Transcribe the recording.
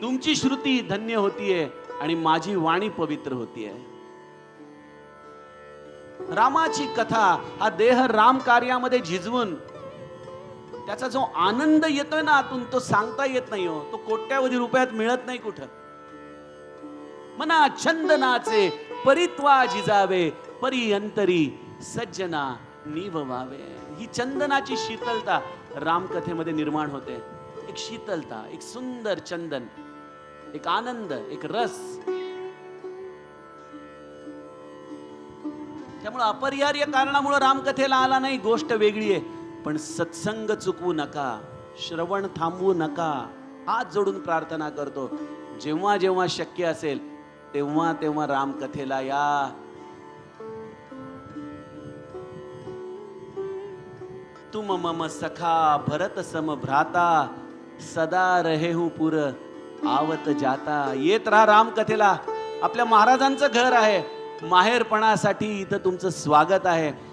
तुमची श्रुती धन्य होतीये आणि माझी वाणी पवित्र होतीये. रामाची कथा हा देह राम कार्यामध्ये झिजवून त्याचा जो आनंद येतोय ना आतून, तो सांगता येत नाही हो. तो कोट्यावधी रुपयात मिळत नाही कुठं. मना चंदनाचे परित्वा जिजावे, परी अंतरी सज्जना निववावे. ही चंदनाची शीतलता रामकथेमध्ये निर्माण होते. एक शीतलता, एक सुंदर चंदन, एक आनंद, एक रस. त्यामुळे अपरिहार्य कारणामुळे रामकथेला आला नाही, गोष्ट वेगळी आहे. पण सत्संग चुकवू नका, श्रवण थांबवू नका. हात जोडून प्रार्थना करतो, जेव्हा जेव्हा शक्य असेल तेव्हा तेव्हा रामकथेला या. तुम मम सखा भरत सम भ्राता, सदा रहेहू पुर आवत जाता. येत राहा रामकथेला. आपल्या महाराजांचं घर आहे. माहेरपणासाठी इथं तुमचं स्वागत आहे.